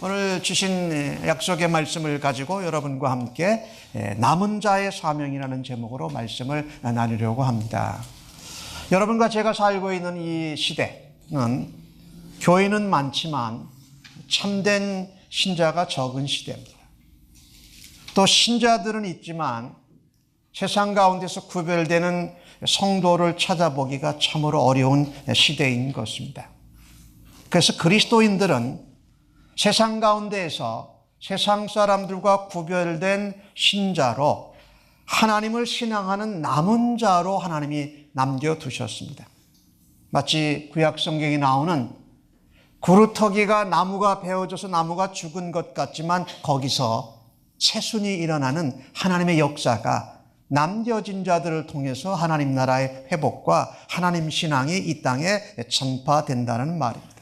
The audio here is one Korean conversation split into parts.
오늘 주신 약속의 말씀을 가지고 여러분과 함께 남은 자의 사명이라는 제목으로 말씀을 나누려고 합니다. 여러분과 제가 살고 있는 이 시대는 교인은 많지만 참된 신자가 적은 시대입니다. 또 신자들은 있지만 세상 가운데서 구별되는 성도를 찾아보기가 참으로 어려운 시대인 것입니다. 그래서 그리스도인들은 세상 가운데에서 세상 사람들과 구별된 신자로 하나님을 신앙하는 남은 자로 하나님이 남겨두셨습니다. 마치 구약 성경에 나오는 구루터기가 나무가 베어져서 나무가 죽은 것 같지만 거기서 새순이 일어나는 하나님의 역사가 남겨진 자들을 통해서 하나님 나라의 회복과 하나님 신앙이 이 땅에 전파된다는 말입니다.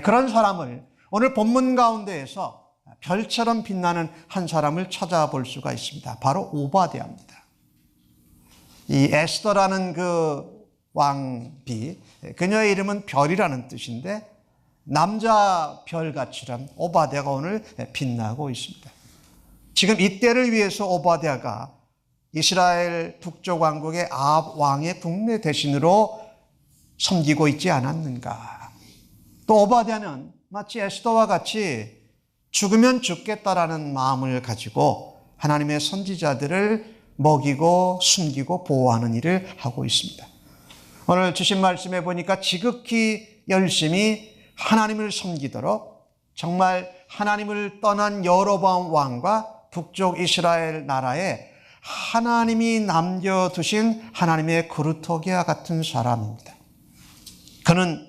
그런 사람을 오늘 본문 가운데에서 별처럼 빛나는 한 사람을 찾아볼 수가 있습니다. 바로 오바댜입니다. 이 에스더라는 그 왕비, 그녀의 이름은 별이라는 뜻인데 남자 별같이란 오바댜가 오늘 빛나고 있습니다. 지금 이때를 위해서 오바댜가 이스라엘 북쪽 왕국의 아합 왕의 국내 대신으로 섬기고 있지 않았는가. 또 오바댜는 마치 에스더와 같이 죽으면 죽겠다라는 마음을 가지고 하나님의 선지자들을 먹이고 숨기고 보호하는 일을 하고 있습니다. 오늘 주신 말씀에 보니까 지극히 열심히 하나님을 섬기도록 정말 하나님을 떠난 여로보암 왕과 북쪽 이스라엘 나라에 하나님이 남겨두신 하나님의 그루터기와 같은 사람입니다. 그는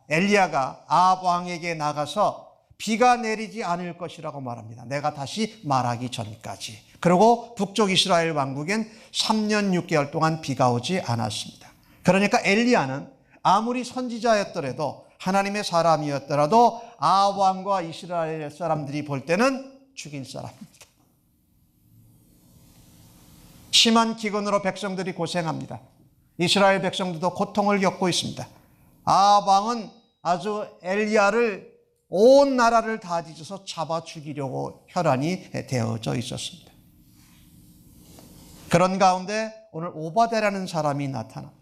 엘리야가 아합 왕에게 나가서 비가 내리지 않을 것이라고 말합니다. 내가 다시 말하기 전까지. 그리고 북쪽 이스라엘 왕국엔 3년 6개월 동안 비가 오지 않았습니다. 그러니까 엘리야는 아무리 선지자였더라도 하나님의 사람이었더라도 아합 왕과 이스라엘 사람들이 볼 때는 죽일 사람입니다. 심한 기근으로 백성들이 고생합니다. 이스라엘 백성들도 고통을 겪고 있습니다. 아합 왕은 아주 엘리야를 온 나라를 다 뒤져서 잡아 죽이려고 혈안이 되어져 있었습니다. 그런 가운데 오늘 오바댜라는 사람이 나타납니다.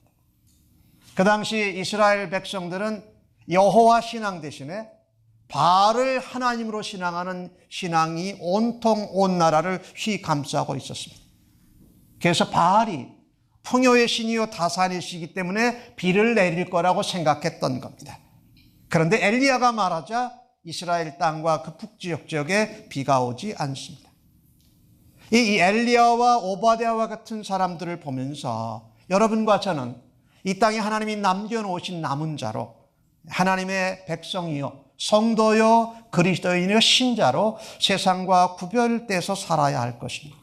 그 당시 이스라엘 백성들은 여호와 신앙 대신에 바알을 하나님으로 신앙하는 신앙이 온통 온 나라를 휘감싸고 있었습니다. 그래서 바알이 풍요의 신이요 다산의 시기 때문에 비를 내릴 거라고 생각했던 겁니다. 그런데 엘리야가 말하자 이스라엘 땅과 그 북지역 지역에 비가 오지 않습니다. 이 엘리야와 오바댜와 같은 사람들을 보면서 여러분과 저는 이 땅에 하나님이 남겨놓으신 남은 자로 하나님의 백성이요 성도요 그리스도인이요 신자로 세상과 구별돼서 살아야 할 것입니다.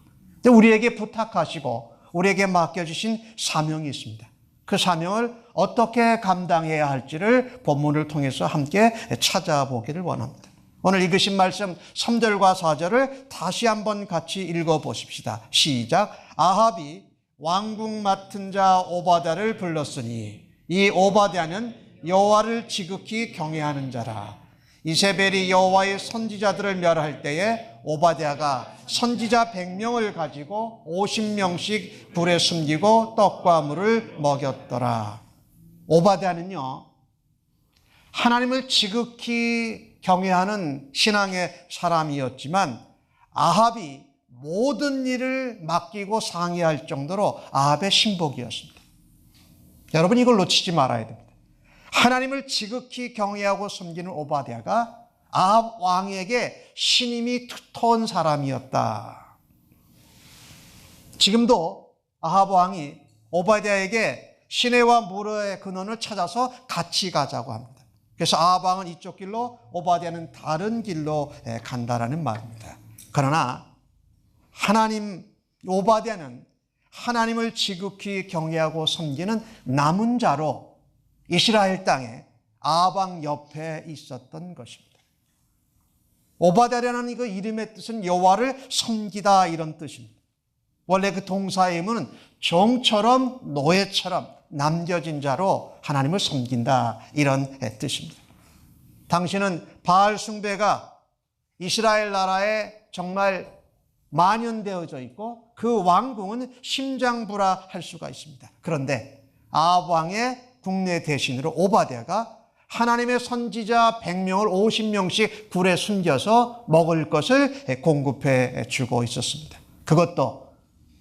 우리에게 부탁하시고 우리에게 맡겨주신 사명이 있습니다. 그 사명을 어떻게 감당해야 할지를 본문을 통해서 함께 찾아보기를 원합니다. 오늘 읽으신 말씀 3절과 4절을 다시 한번 같이 읽어보십시다. 시작. 아합이 왕국 맡은 자 오바댜를 불렀으니 이 오바댜는 여호와를 지극히 경외하는 자라. 이세벨이 여호와의 선지자들을 멸할 때에 오바댜가 선지자 100명을 가지고 50명씩 불에 숨기고 떡과 물을 먹였더라. 오바댜는요 하나님을 지극히 경외하는 신앙의 사람이었지만 아합이 모든 일을 맡기고 상의할 정도로 아합의 신복이었습니다. 여러분 이걸 놓치지 말아야 됩니다. 하나님을 지극히 경외하고 섬기는 오바댜가 아합 왕에게 신임이 두터운 사람이었다. 지금도 아합 왕이 오바댜에게 시내와 무르의 근원을 찾아서 같이 가자고 합니다. 그래서 아합 왕은 이쪽 길로 오바댜는 다른 길로 간다라는 말입니다. 그러나 오바댜는 하나님을 지극히 경외하고 섬기는 남은 자로 이스라엘 땅에 아합 왕 옆에 있었던 것입니다. 오바댜라는 그 이름의 뜻은 여호와를 섬기다 이런 뜻입니다. 원래 그 동사의 의미는 종처럼 노예처럼 남겨진 자로 하나님을 섬긴다 이런 뜻입니다. 당시는 바알 숭배가 이스라엘 나라에 정말 만연되어져 있고 그 왕궁은 심장부라할 수가 있습니다. 그런데 아합 왕의 국내 대신으로 오바댜가 하나님의 선지자 100명을 50명씩 굴에 숨겨서 먹을 것을 공급해 주고 있었습니다. 그것도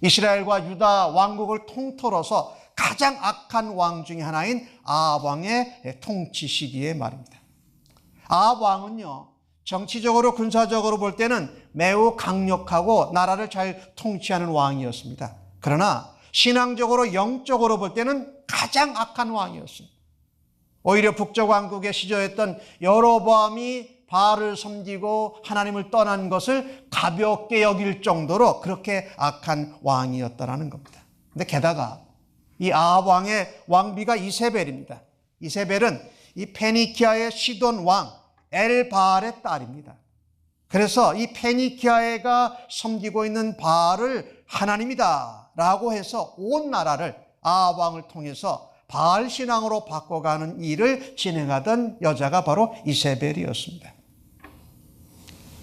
이스라엘과 유다 왕국을 통틀어서 가장 악한 왕 중에 하나인 아합 왕의 통치 시기의 말입니다. 아합 왕은요, 정치적으로 군사적으로 볼 때는 매우 강력하고 나라를 잘 통치하는 왕이었습니다. 그러나 신앙적으로 영적으로 볼 때는 가장 악한 왕이었습니다. 오히려 북쪽 왕국에 시조했던 여로보암이 바알을 섬기고 하나님을 떠난 것을 가볍게 여길 정도로 그렇게 악한 왕이었다라는 겁니다. 근데 게다가 이 아합 왕의 왕비가 이세벨입니다. 이세벨은 이 페니키아의 시돈 왕 엘바알의 딸입니다. 그래서 이 페니키아가 섬기고 있는 바알을 하나님이다 라고 해서 온 나라를 아합 왕을 통해서 바알 신앙으로 바꿔가는 일을 진행하던 여자가 바로 이세벨이었습니다.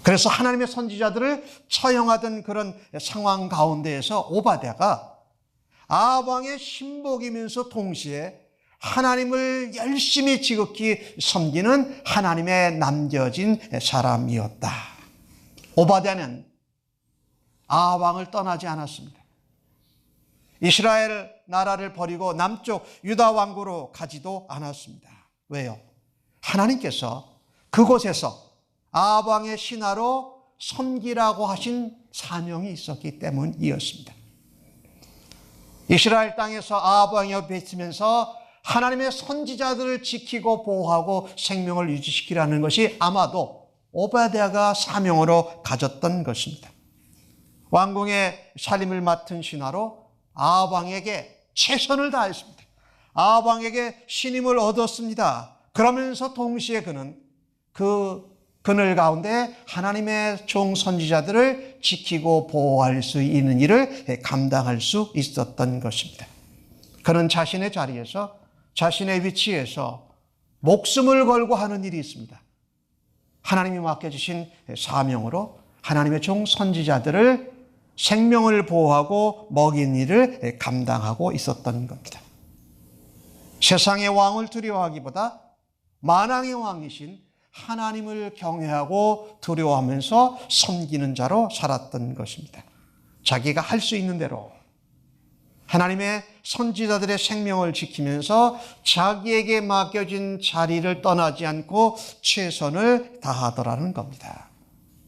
그래서 하나님의 선지자들을 처형하던 그런 상황 가운데에서 오바댜가 아합 왕의 신복이면서 동시에 하나님을 열심히 지극히 섬기는 하나님의 남겨진 사람이었다. 오바댜는 아합 왕을 떠나지 않았습니다. 이스라엘 나라를 버리고 남쪽 유다 왕국으로 가지도 않았습니다. 왜요? 하나님께서 그곳에서 아합 왕의 신하로 섬기라고 하신 사명이 있었기 때문이었습니다. 이스라엘 땅에서 아합 왕이 옆에 있으면서 하나님의 선지자들을 지키고 보호하고 생명을 유지시키라는 것이 아마도 오바댜가 사명으로 가졌던 것입니다. 왕궁의 살림을 맡은 신하로 아합 왕에게 최선을 다했습니다. 아합 왕에게 신임을 얻었습니다. 그러면서 동시에 그는 그 그늘 가운데 하나님의 종 선지자들을 지키고 보호할 수 있는 일을 감당할 수 있었던 것입니다. 그는 자신의 자리에서 자신의 위치에서 목숨을 걸고 하는 일이 있습니다. 하나님이 맡겨주신 사명으로 하나님의 종 선지자들을 생명을 보호하고 먹인 일을 감당하고 있었던 겁니다. 세상의 왕을 두려워하기보다 만왕의 왕이신 하나님을 경외하고 두려워하면서 섬기는 자로 살았던 것입니다. 자기가 할 수 있는 대로 하나님의 선지자들의 생명을 지키면서 자기에게 맡겨진 자리를 떠나지 않고 최선을 다하더라는 겁니다.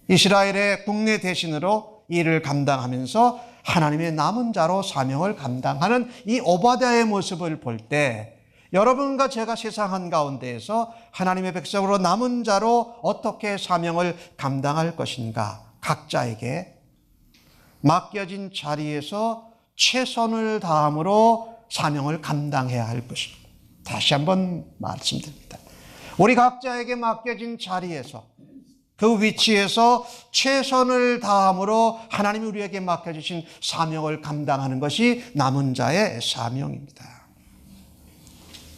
이스라엘의 국내 대신으로 일을 감당하면서 하나님의 남은 자로 사명을 감당하는 이 오바댜의 모습을 볼 때 여러분과 제가 세상 한가운데에서 하나님의 백성으로 남은 자로 어떻게 사명을 감당할 것인가, 각자에게 맡겨진 자리에서 최선을 다함으로 사명을 감당해야 할 것입니다. 다시 한번 말씀드립니다. 우리 각자에게 맡겨진 자리에서 그 위치에서 최선을 다함으로 하나님이 우리에게 맡겨주신 사명을 감당하는 것이 남은 자의 사명입니다.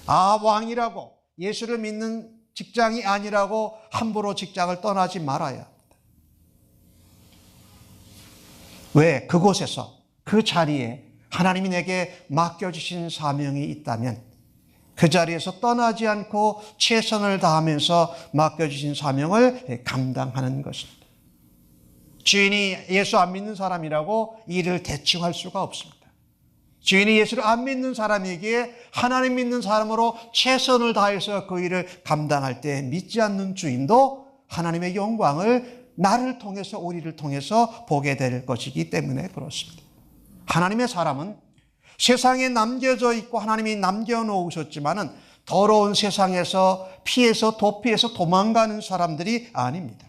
왕이라고 예수를 믿는 직장이 아니라고 함부로 직장을 떠나지 말아야 합니다. 왜? 그곳에서 그 자리에 하나님이 내게 맡겨주신 사명이 있다면 그 자리에서 떠나지 않고 최선을 다하면서 맡겨주신 사명을 감당하는 것입니다. 주인이 예수 안 믿는 사람이라고 일을 대충 할 수가 없습니다. 주인이 예수를 안 믿는 사람에게 하나님 믿는 사람으로 최선을 다해서 그 일을 감당할 때 믿지 않는 주인도 하나님의 영광을 나를 통해서 우리를 통해서 보게 될 것이기 때문에 그렇습니다. 하나님의 사람은 세상에 남겨져 있고 하나님이 남겨놓으셨지만은 더러운 세상에서 피해서 도피해서 도망가는 사람들이 아닙니다.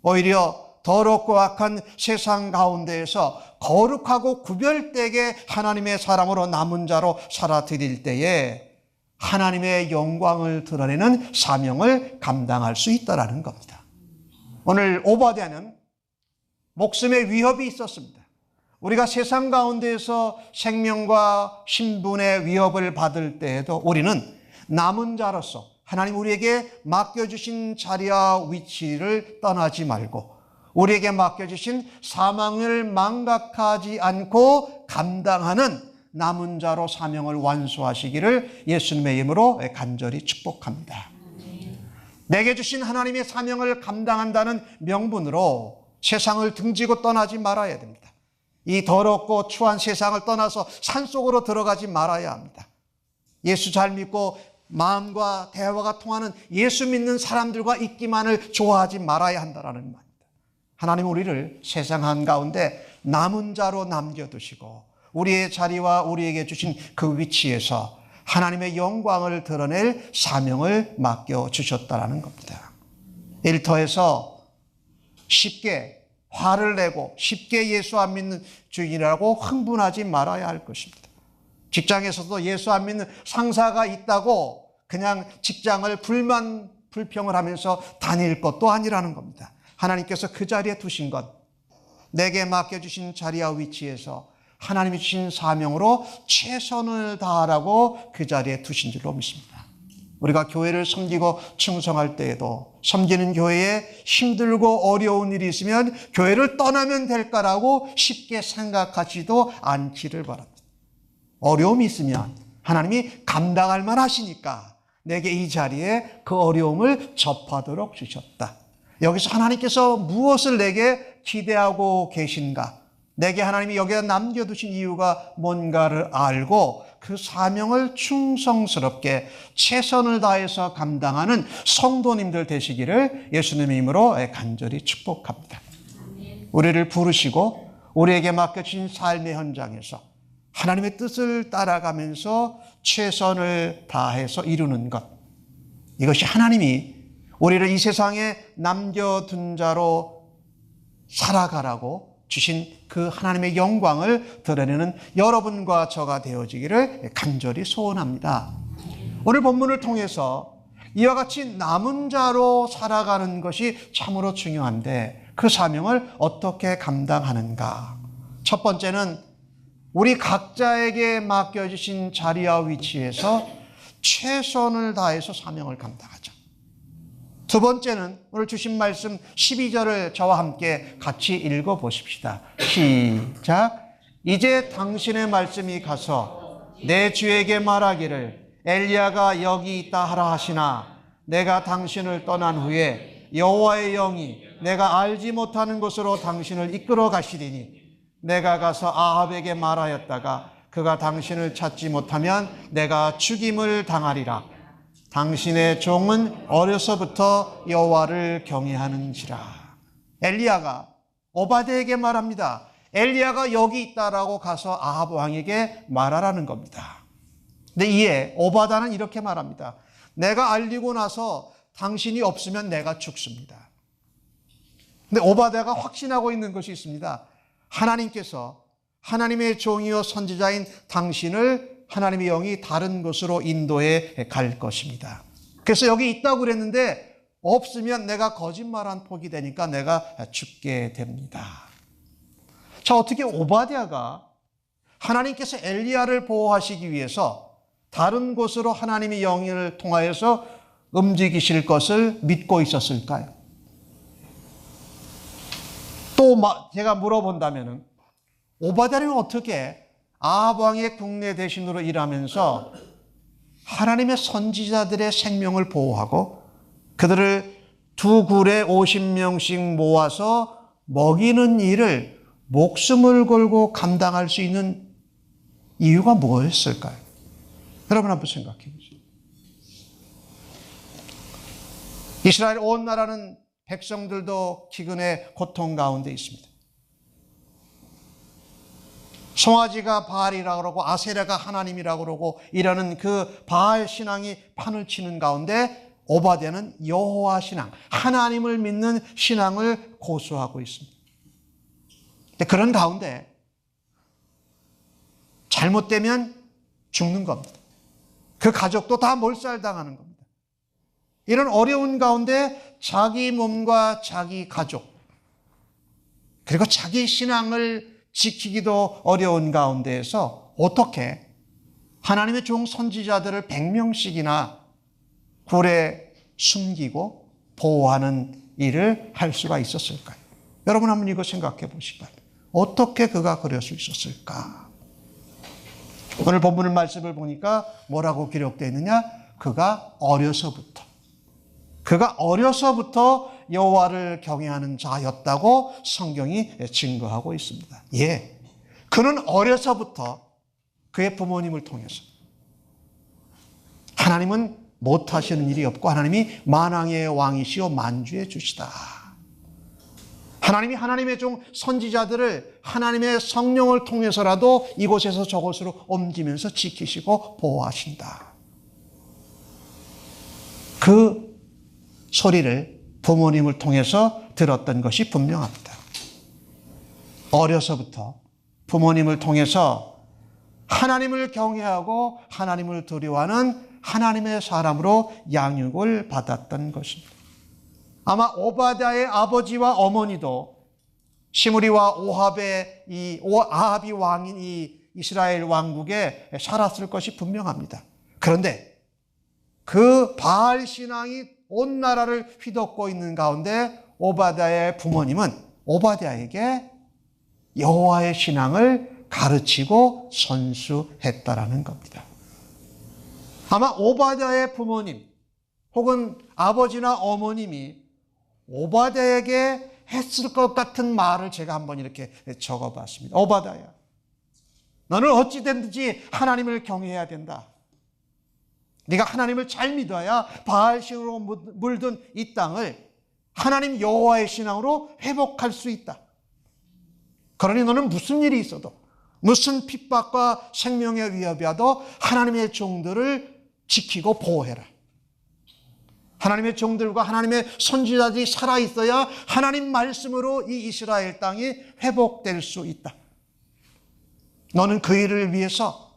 오히려 더럽고 악한 세상 가운데에서 거룩하고 구별되게 하나님의 사람으로 남은 자로 살아드릴 때에 하나님의 영광을 드러내는 사명을 감당할 수 있다라는 겁니다. 오늘 오바댜는 목숨의 위협이 있었습니다. 우리가 세상 가운데에서 생명과 신분의 위협을 받을 때에도 우리는 남은 자로서 하나님 우리에게 맡겨주신 자리와 위치를 떠나지 말고 우리에게 맡겨주신 사명을 망각하지 않고 감당하는 남은 자로 사명을 완수하시기를 예수님의 이름으로 간절히 축복합니다. 내게 주신 하나님의 사명을 감당한다는 명분으로 세상을 등지고 떠나지 말아야 됩니다. 이 더럽고 추한 세상을 떠나서 산속으로 들어가지 말아야 합니다. 예수 잘 믿고 마음과 대화가 통하는 예수 믿는 사람들과 있기만을 좋아하지 말아야 한다는 말입니다. 하나님 우리를 세상 한가운데 남은 자로 남겨두시고 우리의 자리와 우리에게 주신 그 위치에서 하나님의 영광을 드러낼 사명을 맡겨주셨다는 겁니다. 일터에서 쉽게 화를 내고 쉽게 예수 안 믿는 주인이라고 흥분하지 말아야 할 것입니다. 직장에서도 예수 안 믿는 상사가 있다고 그냥 직장을 불평을 하면서 다닐 것도 아니라는 겁니다. 하나님께서 그 자리에 두신 것, 내게 맡겨주신 자리와 위치에서 하나님이 주신 사명으로 최선을 다하라고 그 자리에 두신 줄로 믿습니다. 우리가 교회를 섬기고 충성할 때에도 섬기는 교회에 힘들고 어려운 일이 있으면 교회를 떠나면 될까라고 쉽게 생각하지도 않기를 바랍니다. 어려움이 있으면 하나님이 감당할 만하시니까 내게 이 자리에 그 어려움을 접하도록 주셨다. 여기서 하나님께서 무엇을 내게 기대하고 계신가? 내게 하나님이 여기에 남겨두신 이유가 뭔가를 알고 그 사명을 충성스럽게 최선을 다해서 감당하는 성도님들 되시기를 예수님의 이름으로 간절히 축복합니다. 우리를 부르시고 우리에게 맡겨진 삶의 현장에서 하나님의 뜻을 따라가면서 최선을 다해서 이루는 것, 이것이 하나님이 우리를 이 세상에 남겨둔 자로 살아가라고 주신 그 하나님의 영광을 드러내는 여러분과 저가 되어지기를 간절히 소원합니다. 오늘 본문을 통해서 이와 같이 남은 자로 살아가는 것이 참으로 중요한데 그 사명을 어떻게 감당하는가? 첫 번째는 우리 각자에게 맡겨주신 자리와 위치에서 최선을 다해서 사명을 감당하자. 두 번째는 오늘 주신 말씀 12절을 저와 함께 같이 읽어보십시다. 시작. 이제 당신의 말씀이 가서 내 주에게 말하기를 엘리야가 여기 있다 하라 하시나 내가 당신을 떠난 후에 여호와의 영이 내가 알지 못하는 곳으로 당신을 이끌어 가시리니 내가 가서 아합에게 말하였다가 그가 당신을 찾지 못하면 내가 죽임을 당하리라. 당신의 종은 어려서부터 여호와를 경외하는지라. 엘리야가 오바댜에게 말합니다. 엘리야가 여기 있다라고 가서 아합 왕에게 말하라는 겁니다. 근데 이에 오바댜는 이렇게 말합니다. 내가 알리고 나서 당신이 없으면 내가 죽습니다. 근데 오바댜가 확신하고 있는 것이 있습니다. 하나님께서 하나님의 종이요 선지자인 당신을 하나님의 영이 다른 곳으로 인도해 갈 것입니다. 그래서 여기 있다고 그랬는데 없으면 내가 거짓말한 폭이 되니까 내가 죽게 됩니다. 자, 어떻게 오바댜가 하나님께서 엘리야를 보호하시기 위해서 다른 곳으로 하나님의 영을 통하여서 움직이실 것을 믿고 있었을까요? 또 제가 물어본다면 오바댜는 어떻게 아합 왕의 국내 대신으로 일하면서 하나님의 선지자들의 생명을 보호하고 그들을 두 굴에 50명씩 모아서 먹이는 일을 목숨을 걸고 감당할 수 있는 이유가 무엇일까요? 여러분 한번 생각해 보세요. 이스라엘 온 나라는 백성들도 기근의 고통 가운데 있습니다. 송아지가 바알이라고 그러고 아세라가 하나님이라고 그러고 이러는 그 바알 신앙이 판을 치는 가운데 오바댜는 여호와 신앙, 하나님을 믿는 신앙을 고수하고 있습니다. 근데 그런 가운데 잘못되면 죽는 겁니다. 그 가족도 다 몰살당하는 겁니다. 이런 어려운 가운데 자기 몸과 자기 가족, 그리고 자기 신앙을 지키기도 어려운 가운데에서 어떻게 하나님의 종 선지자들을 100명씩이나 굴에 숨기고 보호하는 일을 할 수가 있었을까요? 여러분 한번 이거 생각해 보시기 바랍니다. 어떻게 그가 그럴 수 있었을까? 오늘 본문 말씀을 보니까 뭐라고 기록되어 있느냐? 그가 어려서부터 여호와를 경외하는 자였다고 성경이 증거하고 있습니다. 예, 그는 어려서부터 그의 부모님을 통해서 하나님은 못하시는 일이 없고 하나님이 만왕의 왕이시오 만주의 주시다. 하나님이 하나님의 종 선지자들을 하나님의 성령을 통해서라도 이곳에서 저곳으로 옮기면서 지키시고 보호하신다. 그 소리를 부모님을 통해서 들었던 것이 분명합니다. 어려서부터 부모님을 통해서 하나님을 경외하고 하나님을 두려워하는 하나님의 사람으로 양육을 받았던 것입니다. 아마 오바댜의 아버지와 어머니도 시므리와 아합이 왕인 이 이스라엘 왕국에 살았을 것이 분명합니다. 그런데 그 바알 신앙이 온 나라를 휘덮고 있는 가운데 오바댜의 부모님은 오바댜에게 여호와의 신앙을 가르치고 선수했다라는 겁니다. 아마 오바댜의 부모님 혹은 아버지나 어머님이 오바댜에게 했을 것 같은 말을 제가 한번 이렇게 적어봤습니다. 오바댜야, 너는 어찌든지 하나님을 경외해야 된다. 네가 하나님을 잘 믿어야 바알신으로 물든 이 땅을 하나님 여호와의 신앙으로 회복할 수 있다. 그러니 너는 무슨 일이 있어도 무슨 핍박과 생명의 위협이 와도 하나님의 종들을 지키고 보호해라. 하나님의 종들과 하나님의 선지자들이 살아있어야 하나님 말씀으로 이 이스라엘 땅이 회복될 수 있다. 너는 그 일을 위해서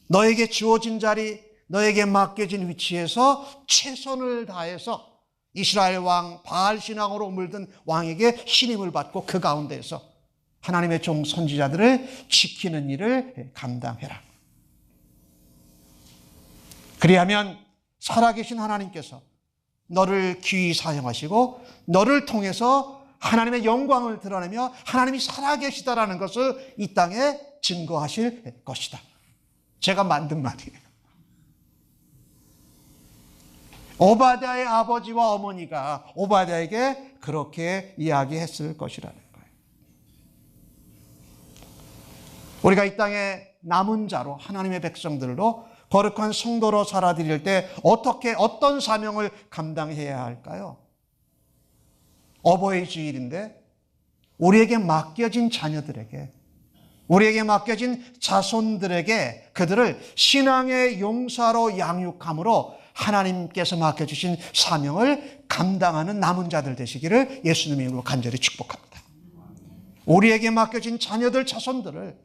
너에게 주어진 자리, 너에게 맡겨진 위치에서 최선을 다해서 이스라엘 왕 바알 신앙으로 물든 왕에게 신임을 받고 그 가운데에서 하나님의 종 선지자들을 지키는 일을 감당해라. 그리하면 살아계신 하나님께서 너를 귀히 사용하시고 너를 통해서 하나님의 영광을 드러내며 하나님이 살아계시다라는 것을 이 땅에 증거하실 것이다. 제가 만든 말이에요. 오바댜의 아버지와 어머니가 오바댜에게 그렇게 이야기했을 것이라는 거예요. 우리가 이 땅에 남은 자로 하나님의 백성들로 거룩한 성도로 살아드릴 때 어떤 사명을 감당해야 할까요? 어버이 주일인데 우리에게 맡겨진 자녀들에게, 우리에게 맡겨진 자손들에게 그들을 신앙의 용사로 양육함으로 하나님께서 맡겨주신 사명을 감당하는 남은 자들 되시기를 예수님의 이름으로 간절히 축복합니다. 우리에게 맡겨진 자녀들, 자손들을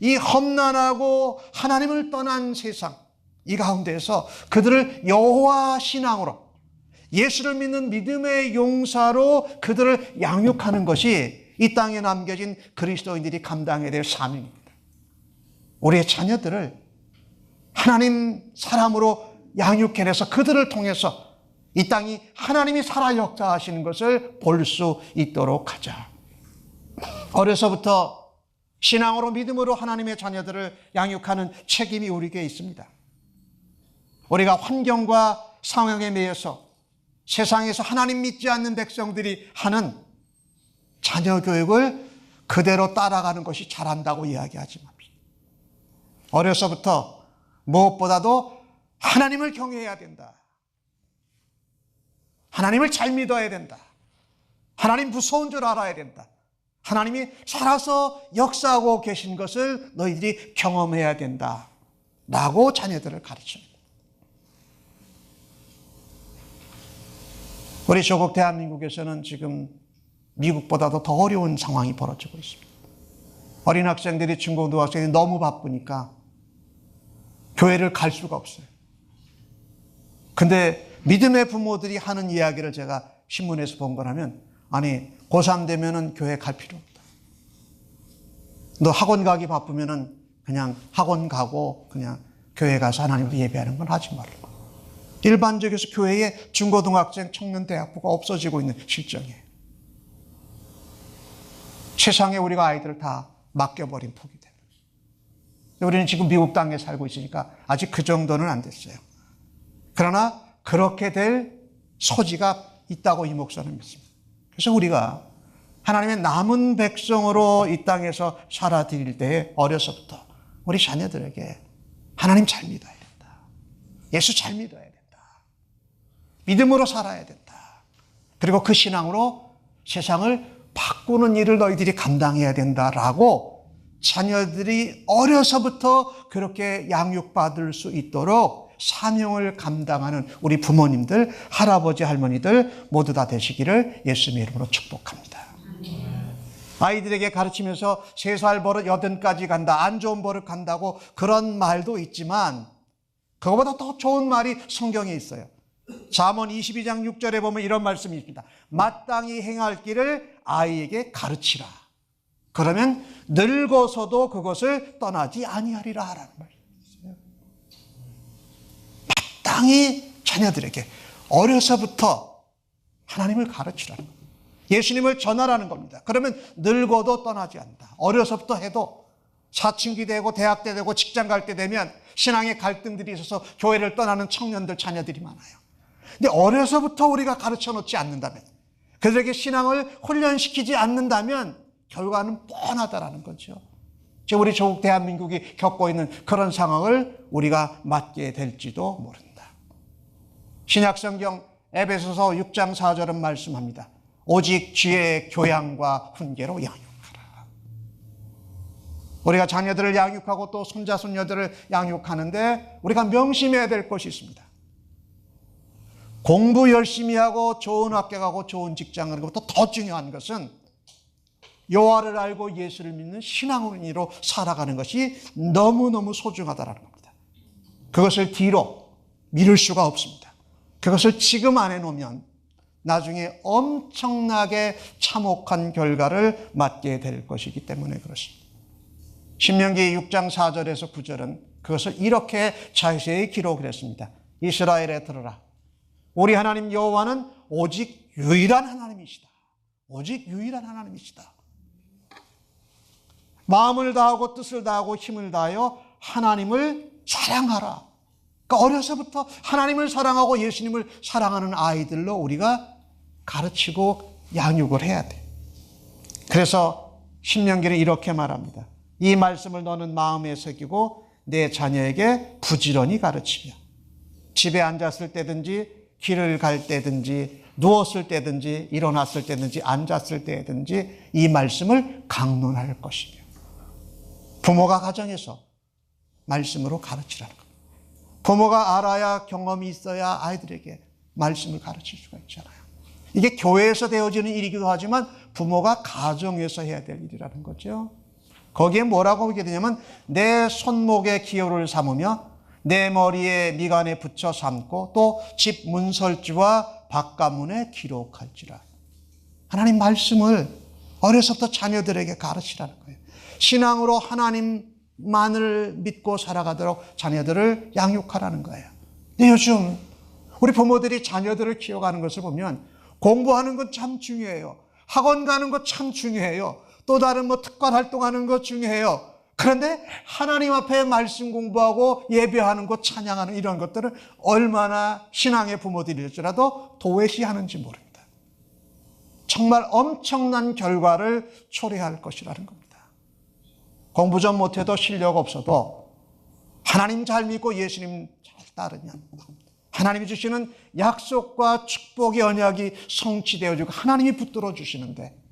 이 험난하고 하나님을 떠난 세상 이 가운데에서 그들을 여호와 신앙으로, 예수를 믿는 믿음의 용사로 그들을 양육하는 것이 이 땅에 남겨진 그리스도인들이 감당해야 될 사명입니다. 우리의 자녀들을 하나님 사람으로 양육해내서 그들을 통해서 이 땅이 하나님이 살아 역사하시는 것을 볼 수 있도록 하자. 어려서부터 신앙으로 믿음으로 하나님의 자녀들을 양육하는 책임이 우리에게 있습니다. 우리가 환경과 상황에 매여서 세상에서 하나님 믿지 않는 백성들이 하는 자녀 교육을 그대로 따라가는 것이 잘한다고 이야기하지 맙시다. 어려서부터 무엇보다도 하나님을 경외해야 된다. 하나님을 잘 믿어야 된다. 하나님 무서운 줄 알아야 된다. 하나님이 살아서 역사하고 계신 것을 너희들이 경험해야 된다. 라고 자녀들을 가르칩니다. 우리 조국 대한민국에서는 지금 미국보다도 더 어려운 상황이 벌어지고 있습니다. 어린 학생들이, 중고등학생들이 너무 바쁘니까 교회를 갈 수가 없어요. 근데 믿음의 부모들이 하는 이야기를 제가 신문에서 본 거라면, 아니 고3 되면은 교회 갈 필요 없다. 너 학원 가기 바쁘면은 그냥 학원 가고 그냥 교회 가서 하나님을 예배하는 건 하지 말고. 일반적으로 교회에 중고등학생, 청년 대학부가 없어지고 있는 실정이에요. 세상에 우리가 아이들을 다 맡겨버린 폭이 됩니다. 우리는 지금 미국 땅에 살고 있으니까 아직 그 정도는 안 됐어요. 그러나 그렇게 될 소지가 있다고 이 목사는 믿습니다. 그래서 우리가 하나님의 남은 백성으로 이 땅에서 살아드릴 때에 어려서부터 우리 자녀들에게 하나님 잘 믿어야 된다. 예수 잘 믿어야 된다. 믿음으로 살아야 된다. 그리고 그 신앙으로 세상을 바꾸는 일을 너희들이 감당해야 된다라고 자녀들이 어려서부터 그렇게 양육받을 수 있도록 사명을 감당하는 우리 부모님들, 할아버지, 할머니들 모두 다 되시기를 예수님의 이름으로 축복합니다. 아이들에게 가르치면서 3살 버릇 8까지 간다, 안 좋은 버릇 간다고 그런 말도 있지만 그거보다 더 좋은 말이 성경에 있어요. 잠언 22장 6절에 보면 이런 말씀이 있습니다. 마땅히 행할 길을 아이에게 가르치라. 그러면 늙어서도 그것을 떠나지 아니하리라 하라는 말이에요. 마땅히 자녀들에게 어려서부터 하나님을 가르치라는 겁니다. 예수님을 전하라는 겁니다. 그러면 늙어도 떠나지 않는다. 어려서부터 해도 사춘기 되고 대학 때 되고 직장 갈 때 되면 신앙의 갈등들이 있어서 교회를 떠나는 청년들, 자녀들이 많아요. 근데 어려서부터 우리가 가르쳐 놓지 않는다면, 그들에게 신앙을 훈련시키지 않는다면 결과는 뻔하다라는 거죠. 지금 우리 조국 대한민국이 겪고 있는 그런 상황을 우리가 맞게 될지도 모른다. 신약성경 에베소서 6장 4절은 말씀합니다. 오직 지혜의 교양과 훈계로 양육하라. 우리가 자녀들을 양육하고 또 손자 손녀들을 양육하는데 우리가 명심해야 될 것이 있습니다. 공부 열심히 하고 좋은 학교 가고 좋은 직장을 가고 또 더 중요한 것은 여호와를 알고 예수를 믿는 신앙인으로 살아가는 것이 너무너무 소중하다는 겁니다. 그것을 뒤로 미룰 수가 없습니다. 그것을 지금 안 해놓으면 나중에 엄청나게 참혹한 결과를 맞게 될 것이기 때문에 그렇습니다. 신명기 6장 4절에서 9절은 그것을 이렇게 자세히 기록을 했습니다. 이스라엘에 들으라. 우리 하나님 여호와는 오직 유일한 하나님이시다. 오직 유일한 하나님이시다. 마음을 다하고 뜻을 다하고 힘을 다하여 하나님을 사랑하라. 그러니까 어려서부터 하나님을 사랑하고 예수님을 사랑하는 아이들로 우리가 가르치고 양육을 해야 돼. 그래서 신명기는 이렇게 말합니다. 이 말씀을 너는 마음에 새기고 내 자녀에게 부지런히 가르치며 집에 앉았을 때든지 길을 갈 때든지 누웠을 때든지 일어났을 때든지 앉았을 때든지 이 말씀을 강론할 것이며 부모가 가정에서 말씀으로 가르치라는 겁니다. 부모가 알아야 경험이 있어야 아이들에게 말씀을 가르칠 수가 있잖아요. 이게 교회에서 되어지는 일이기도 하지만 부모가 가정에서 해야 될 일이라는 거죠. 거기에 뭐라고 하게 되냐면 내 손목에 기호를 삼으며 내 머리에 미간에 붙여 삼고 또 집 문설주와 바깥문에 기록할지라. 하나님 말씀을 어려서부터 자녀들에게 가르치라는 거예요. 신앙으로 하나님만을 믿고 살아가도록 자녀들을 양육하라는 거예요. 근데 요즘 우리 부모들이 자녀들을 키워가는 것을 보면 공부하는 건 참 중요해요. 학원 가는 것 참 중요해요. 또 다른 특권 활동하는 것 중요해요. 그런데 하나님 앞에 말씀 공부하고 예배하는 것, 찬양하는 이런 것들은 얼마나 신앙의 부모들일지라도 도외시하는지 모릅니다. 정말 엄청난 결과를 초래할 것이라는 겁니다. 공부 좀 못해도 실력 없어도 하나님 잘 믿고 예수님 잘 따르면 하나님이 주시는 약속과 축복의 언약이 성취되어지고 하나님이 붙들어 주시는데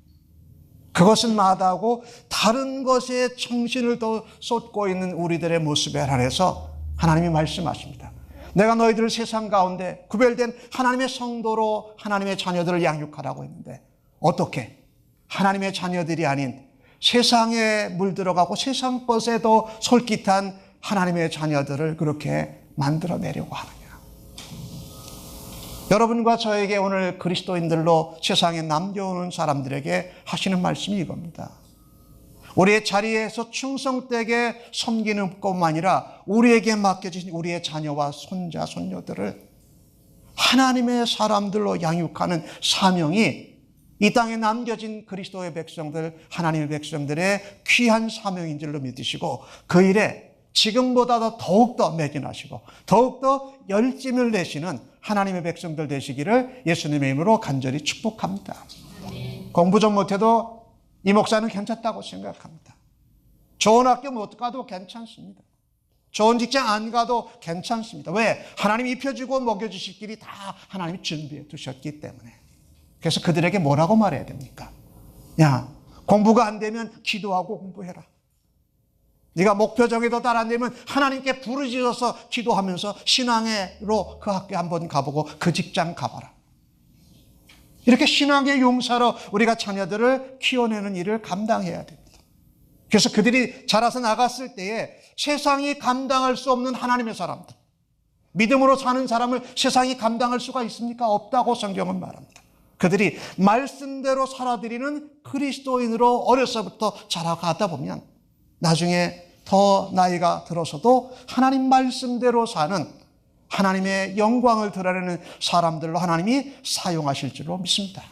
그것은 마다하고 다른 것에 정신을 더 쏟고 있는 우리들의 모습에 한해서 하나님이 말씀하십니다. 내가 너희들을 세상 가운데 구별된 하나님의 성도로 하나님의 자녀들을 양육하라고 했는데 어떻게 하나님의 자녀들이 아닌 세상에 물들어가고 세상 것에도 솔깃한 하나님의 자녀들을 그렇게 만들어내려고 하느냐. 여러분과 저에게 오늘 그리스도인들로 세상에 남겨오는 사람들에게 하시는 말씀이 이겁니다. 우리의 자리에서 충성되게 섬기는 것뿐만 아니라 우리에게 맡겨진 우리의 자녀와 손자, 손녀들을 하나님의 사람들로 양육하는 사명이 이 땅에 남겨진 그리스도의 백성들, 하나님의 백성들의 귀한 사명인 줄로 믿으시고 그 일에 지금보다도 더욱더 매진하시고 더욱더 열심을 내시는 하나님의 백성들 되시기를 예수님의 이름으로 간절히 축복합니다. 공부 좀 못해도 이 목사는 괜찮다고 생각합니다. 좋은 학교 못 가도 괜찮습니다. 좋은 직장 안 가도 괜찮습니다. 왜? 하나님이 입혀주고 먹여주실 길이 다 하나님이 준비해 두셨기 때문에. 그래서 그들에게 뭐라고 말해야 됩니까? 야, 공부가 안 되면 기도하고 공부해라. 네가 목표 정해도 잘 안 되면 하나님께 부르짖어서 기도하면서 신앙으로 그 학교에 한번 가보고 그 직장 가봐라. 이렇게 신앙의 용사로 우리가 자녀들을 키워내는 일을 감당해야 됩니다. 그래서 그들이 자라서 나갔을 때에 세상이 감당할 수 없는 하나님의 사람들, 믿음으로 사는 사람을 세상이 감당할 수가 있습니까? 없다고 성경은 말합니다. 그들이 말씀대로 살아드리는 그리스도인으로 어려서부터 자라가다 보면 나중에 더 나이가 들어서도 하나님 말씀대로 사는 하나님의 영광을 드러내는 사람들로 하나님이 사용하실 줄로 믿습니다.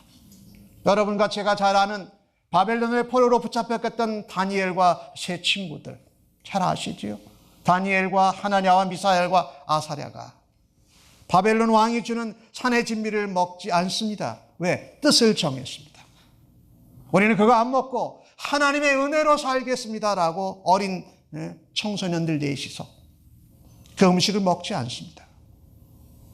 여러분과 제가 잘 아는 바벨론의 포로로 붙잡혔던 다니엘과 세 친구들 잘 아시지요? 다니엘과 하나냐와 미사엘과 아사랴가 바벨론 왕이 주는 산의 진미를 먹지 않습니다. 왜? 뜻을 정했습니다. 우리는 그거 안 먹고 하나님의 은혜로 살겠습니다라고 어린 청소년들 넷이서 그 음식을 먹지 않습니다.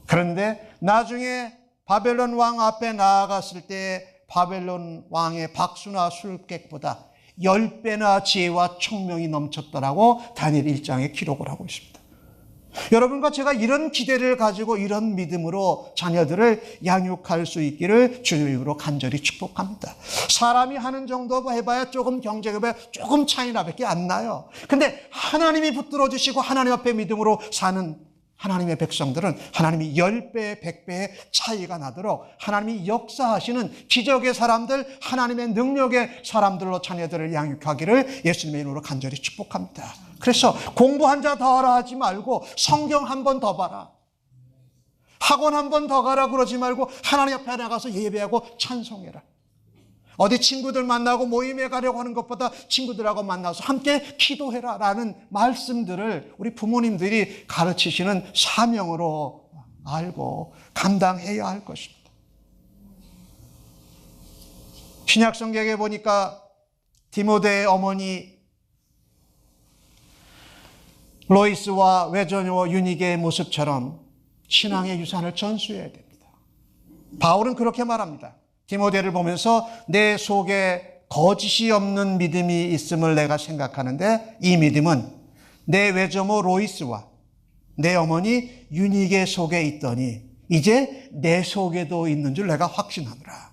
그런데 나중에 바벨론 왕 앞에 나아갔을 때 바벨론 왕의 박수나 술객보다 10배나 지혜와 총명이 넘쳤더라고 다니엘 1장에 기록을 하고 있습니다. 여러분과 제가 이런 기대를 가지고 이런 믿음으로 자녀들을 양육할 수 있기를 주님의 이름으로 간절히 축복합니다. 사람이 하는 정도 해봐야 조금 경제급에 조금 차이나 밖에 안 나요. 근데 하나님이 붙들어 주시고 하나님 앞에 믿음으로 사는 하나님의 백성들은 하나님이 10배, 100배의 차이가 나도록 하나님이 역사하시는 기적의 사람들, 하나님의 능력의 사람들로 자녀들을 양육하기를 예수님의 이름으로 간절히 축복합니다. 그래서 공부 한 자 더 하라 하지 말고 성경 한 번 더 봐라. 학원 한 번 더 가라 그러지 말고 하나님 앞에 나가서 예배하고 찬송해라. 어디 친구들 만나고 모임에 가려고 하는 것보다 친구들하고 만나서 함께 기도해라 라는 말씀들을 우리 부모님들이 가르치시는 사명으로 알고 감당해야 할 것입니다. 신약 성경에 보니까 디모데의 어머니 로이스와 외조녀 유니게의 모습처럼 신앙의 유산을 전수해야 됩니다. 바울은 그렇게 말합니다. 디모데를 보면서 내 속에 거짓이 없는 믿음이 있음을 내가 생각하는데 이 믿음은 내 외조모 로이스와 내 어머니 유니게 속에 있더니 이제 내 속에도 있는 줄 내가 확신하노라.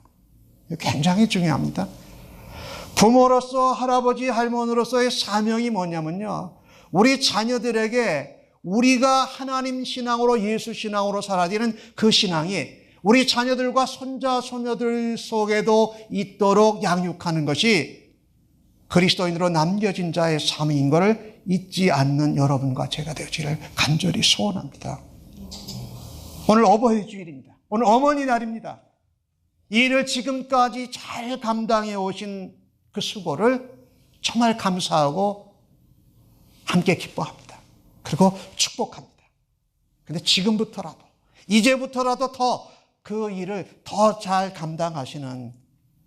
굉장히 중요합니다. 부모로서 할아버지 할머니로서의 사명이 뭐냐면요, 우리 자녀들에게 우리가 하나님 신앙으로 예수 신앙으로 살아야 되는 그 신앙이 우리 자녀들과 손자, 손녀들 속에도 있도록 양육하는 것이 그리스도인으로 남겨진 자의 삶인 것을 잊지 않는 여러분과 제가 되기를 간절히 소원합니다. 오늘 어버이 주일입니다. 오늘 어머니 날입니다. 이 일을 지금까지 잘 감당해 오신 그 수고를 정말 감사하고 함께 기뻐합니다. 그리고 축복합니다. 그런데 지금부터라도, 이제부터라도 더 그 일을 더 잘 감당하시는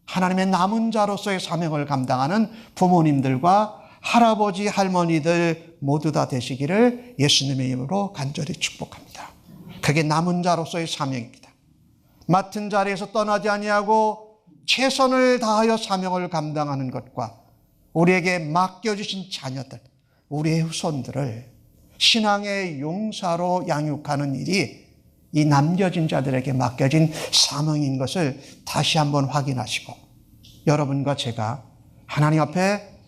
하나님의 남은 자로서의 사명을 감당하는 부모님들과 할아버지, 할머니들 모두 다 되시기를 예수님의 이름으로 간절히 축복합니다. 그게 남은 자로서의 사명입니다. 맡은 자리에서 떠나지 아니하고 최선을 다하여 사명을 감당하는 것과 우리에게 맡겨주신 자녀들, 우리의 후손들을 신앙의 용사로 양육하는 일이 이 남겨진 자들에게 맡겨진 사명인 것을 다시 한번 확인하시고 여러분과 제가 하나님 앞에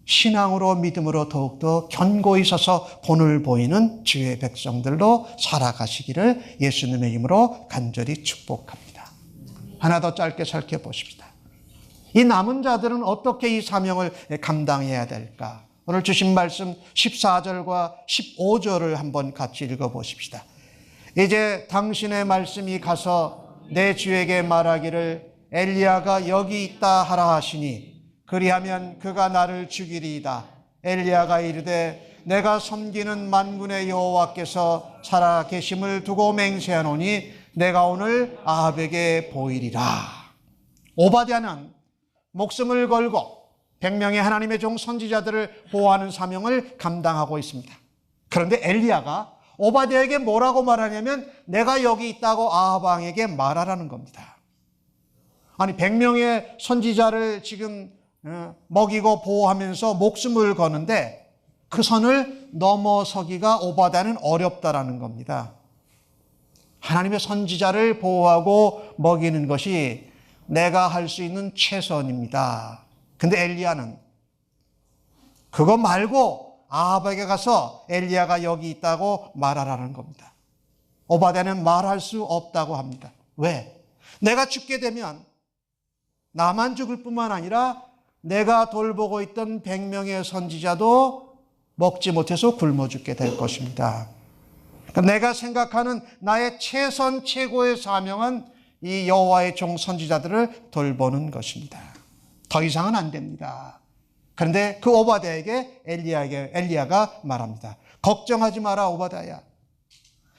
신앙으로 믿음으로 더욱더 견고히 서서 본을 보이는 주의 백성들로 살아가시기를 예수님의 이름으로 간절히 축복합니다. 하나 더 짧게 살펴보십시다. 이 남은 자들은 어떻게 이 사명을 감당해야 될까? 오늘 주신 말씀 14절과 15절을 한번 같이 읽어보십시다. 이제 당신의 말씀이 가서 내 주에게 말하기를 엘리야가 여기 있다 하라 하시니 그리하면 그가 나를 죽이리이다. 엘리야가 이르되 내가 섬기는 만군의 여호와께서 살아 계심을 두고 맹세하노니 내가 오늘 아합에게 보이리라. 오바댜는 목숨을 걸고 100명의 하나님의 종 선지자들을 보호하는 사명을 감당하고 있습니다. 그런데 엘리야가 오바댜에게 뭐라고 말하냐면 내가 여기 있다고 아합 왕에게 말하라는 겁니다. 아니 100명의 선지자를 지금 먹이고 보호하면서 목숨을 거는데 그 선을 넘어서기가 오바댜는 어렵다라는 겁니다. 하나님의 선지자를 보호하고 먹이는 것이 내가 할 수 있는 최선입니다. 근데 엘리야는 그거 말고 아합에게 가서 엘리야가 여기 있다고 말하라는 겁니다. 오바댜는 말할 수 없다고 합니다. 왜? 내가 죽게 되면 나만 죽을 뿐만 아니라 내가 돌보고 있던 100명의 선지자도 먹지 못해서 굶어 죽게 될 것입니다. 내가 생각하는 나의 최선 최고의 사명은 이 여호와의 종 선지자들을 돌보는 것입니다. 더 이상은 안 됩니다. 그런데 그 오바댜에게 엘리야가 말합니다. 걱정하지 마라 오바댜야.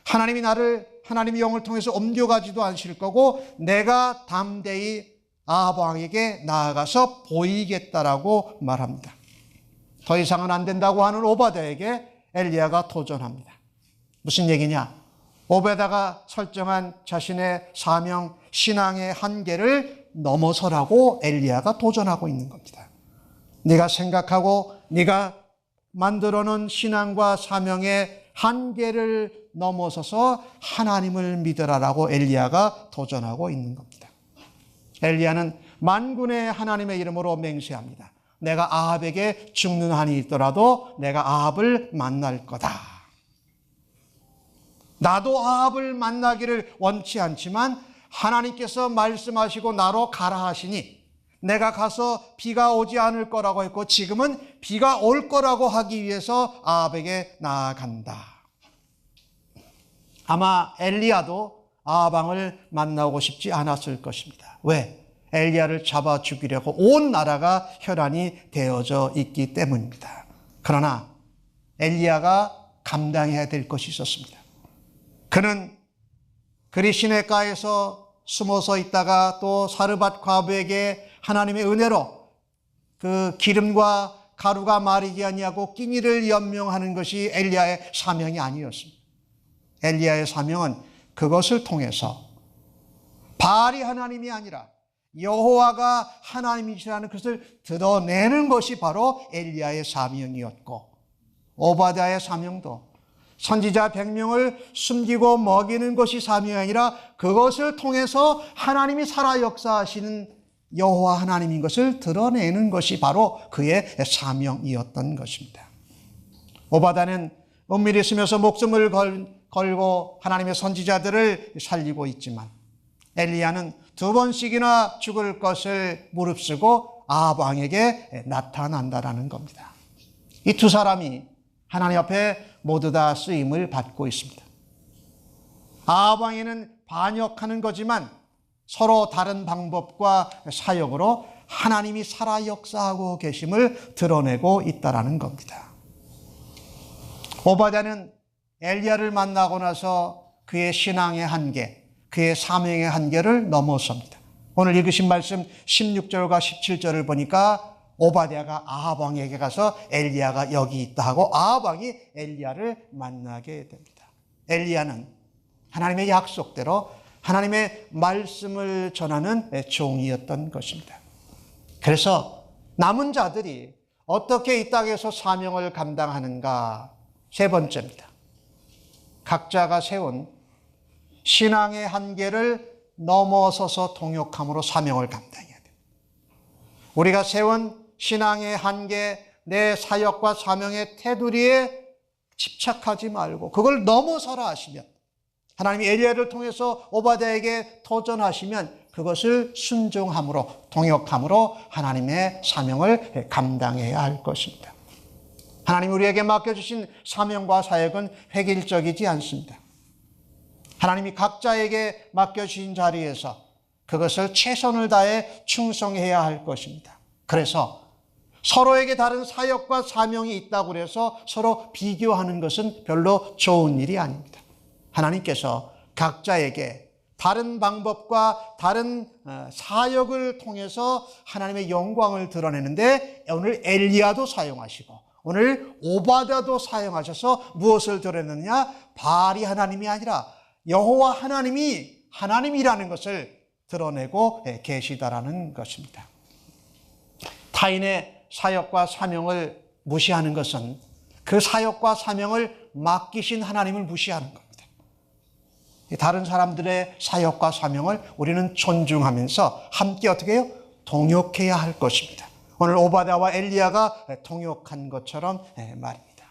하나님이 나를 하나님의 영을 통해서 옮겨가지도 않으실 거고 내가 담대히 아합 왕에게 나아가서 보이겠다라고 말합니다. 더 이상은 안 된다고 하는 오바댜에게 엘리야가 도전합니다. 무슨 얘기냐? 오바댜가 설정한 자신의 사명, 신앙의 한계를 넘어서라고 엘리야가 도전하고 있는 겁니다. 네가 생각하고 네가 만들어놓은 신앙과 사명의 한계를 넘어서서 하나님을 믿으라라고 엘리야가 도전하고 있는 겁니다. 엘리야는 만군의 하나님의 이름으로 맹세합니다. 내가 아합에게 죽는 한이 있더라도 내가 아합을 만날 거다. 나도 아합을 만나기를 원치 않지만 하나님께서 말씀하시고 나로 가라 하시니 내가 가서 비가 오지 않을 거라고 했고 지금은 비가 올 거라고 하기 위해서 아합에게 나아간다. 아마 엘리야도 아합 왕을 만나고 싶지 않았을 것입니다. 왜? 엘리야를 잡아 죽이려고 온 나라가 혈안이 되어져 있기 때문입니다. 그러나 엘리야가 감당해야 될 것이 있었습니다. 그는 그리 시내가에서 숨어서 있다가 또 사르밧 과부에게 하나님의 은혜로 그 기름과 가루가 마르지 아니하고 끼니를 연명하는 것이 엘리야의 사명이 아니었습니다. 엘리야의 사명은 그것을 통해서 바알이 하나님이 아니라 여호와가 하나님이시라는 것을 드러내는 것이 바로 엘리야의 사명이었고 오바댜의 사명도 선지자 100명을 숨기고 먹이는 것이 사명이 아니라 그것을 통해서 하나님이 살아 역사하시는 여호와 하나님인 것을 드러내는 것이 바로 그의 사명이었던 것입니다. 오바댜는 은밀히 숨어서 목숨을 걸고 하나님의 선지자들을 살리고 있지만 엘리야는 2번씩이나 죽을 것을 무릅쓰고 아합 왕에게 나타난다라는 겁니다. 이 두 사람이 하나님 앞에 모두 다 쓰임을 받고 있습니다. 아합 왕에는 반역하는 거지만 서로 다른 방법과 사역으로 하나님이 살아 역사하고 계심을 드러내고 있다라는 겁니다. 오바댜는 엘리야를 만나고 나서 그의 신앙의 한계, 그의 사명의 한계를 넘어섭니다. 오늘 읽으신 말씀 16절과 17절을 보니까 오바댜가 아합 왕에게 가서 엘리야가 여기 있다 하고 아합 왕이 엘리야를 만나게 됩니다. 엘리야는 하나님의 약속대로 하나님의 말씀을 전하는 종이었던 것입니다. 그래서 남은 자들이 어떻게 이 땅에서 사명을 감당하는가? 세 번째입니다. 각자가 세운 신앙의 한계를 넘어서서 동역함으로 사명을 감당해야 됩니다. 우리가 세운 신앙의 한계, 내 사역과 사명의 테두리에 집착하지 말고 그걸 넘어서라 하시면, 하나님이 엘리야를 통해서 오바댜에게 도전하시면 그것을 순종함으로, 동역함으로 하나님의 사명을 감당해야 할 것입니다. 하나님 우리에게 맡겨주신 사명과 사역은 획일적이지 않습니다. 하나님이 각자에게 맡겨주신 자리에서 그것을 최선을 다해 충성해야 할 것입니다. 그래서 서로에게 다른 사역과 사명이 있다고 해서 서로 비교하는 것은 별로 좋은 일이 아닙니다. 하나님께서 각자에게 다른 방법과 다른 사역을 통해서 하나님의 영광을 드러내는데, 오늘 엘리야도 사용하시고 오늘 오바댜도 사용하셔서 무엇을 드러내느냐? 바알이 하나님이 아니라 여호와 하나님이 하나님이라는 것을 드러내고 계시다라는 것입니다. 타인의 사역과 사명을 무시하는 것은 그 사역과 사명을 맡기신 하나님을 무시하는 겁니다. 다른 사람들의 사역과 사명을 우리는 존중하면서 함께 어떻게 해요? 동역해야 할 것입니다. 오늘 오바댜와 엘리야가 동역한 것처럼 말입니다.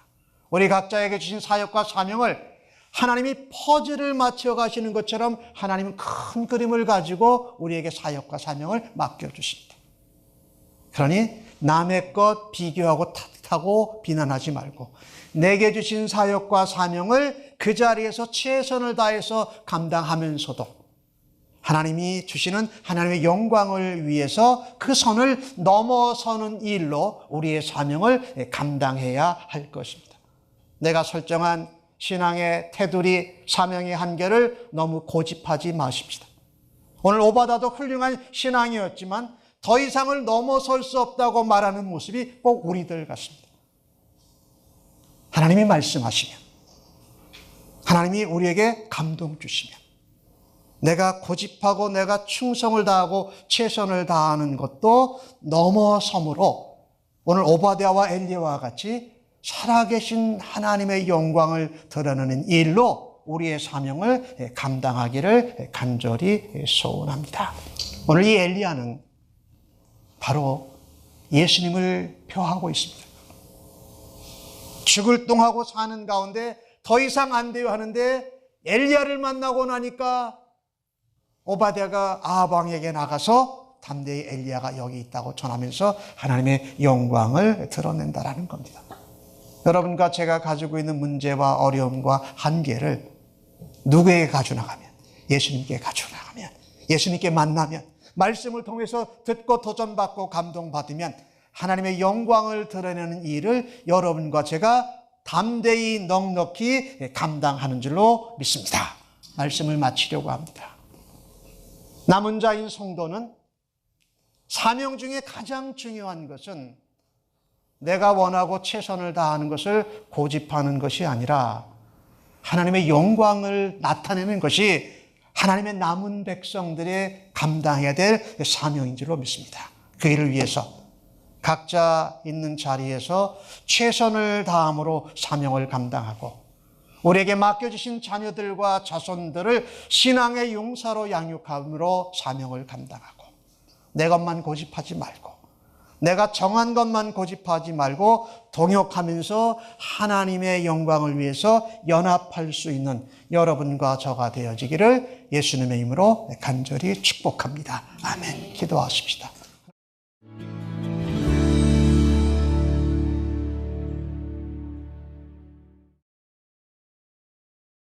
우리 각자에게 주신 사역과 사명을 하나님이 퍼즐을 맞춰 가시는 것처럼 하나님은 큰 그림을 가지고 우리에게 사역과 사명을 맡겨주십니다. 그러니 남의 것 비교하고 탓하고 비난하지 말고 내게 주신 사역과 사명을 그 자리에서 최선을 다해서 감당하면서도 하나님이 주시는 하나님의 영광을 위해서 그 선을 넘어서는 일로 우리의 사명을 감당해야 할 것입니다. 내가 설정한 신앙의 테두리, 사명의 한계를 너무 고집하지 마십시다. 오늘 오바댜도 훌륭한 신앙이었지만 더 이상을 넘어설 수 없다고 말하는 모습이 꼭 우리들 같습니다. 하나님이 말씀하시면, 하나님이 우리에게 감동 주시면, 내가 고집하고 내가 충성을 다하고 최선을 다하는 것도 넘어섬으로 오늘 오바댜와 엘리야와 같이 살아계신 하나님의 영광을 드러내는 일로 우리의 사명을 감당하기를 간절히 소원합니다. 오늘 이 엘리야는 바로 예수님을 표하고 있습니다. 죽을 똥하고 사는 가운데 더 이상 안 돼요 하는데 엘리야를 만나고 나니까 오바댜가 아방에게 나가서 담대히 엘리야가 여기 있다고 전하면서 하나님의 영광을 드러낸다라는 겁니다. 여러분과 제가 가지고 있는 문제와 어려움과 한계를 누구에게 가져나가면, 예수님께 가져나가면, 예수님께 만나면, 말씀을 통해서 듣고 도전받고 감동받으면 하나님의 영광을 드러내는 일을 여러분과 제가 담대히 넉넉히 감당하는 줄로 믿습니다. 말씀을 마치려고 합니다. 남은 자인 성도는 사명 중에 가장 중요한 것은 내가 원하고 최선을 다하는 것을 고집하는 것이 아니라 하나님의 영광을 나타내는 것이 하나님의 남은 백성들의 감당해야 될 사명인 줄로 믿습니다. 그 일을 위해서 각자 있는 자리에서 최선을 다함으로 사명을 감당하고 우리에게 맡겨주신 자녀들과 자손들을 신앙의 용사로 양육함으로 사명을 감당하고 내 것만 고집하지 말고 내가 정한 것만 고집하지 말고 동역하면서 하나님의 영광을 위해서 연합할 수 있는 여러분과 저가 되어지기를 예수님의 이름으로 간절히 축복합니다. 아멘. 기도하십시다.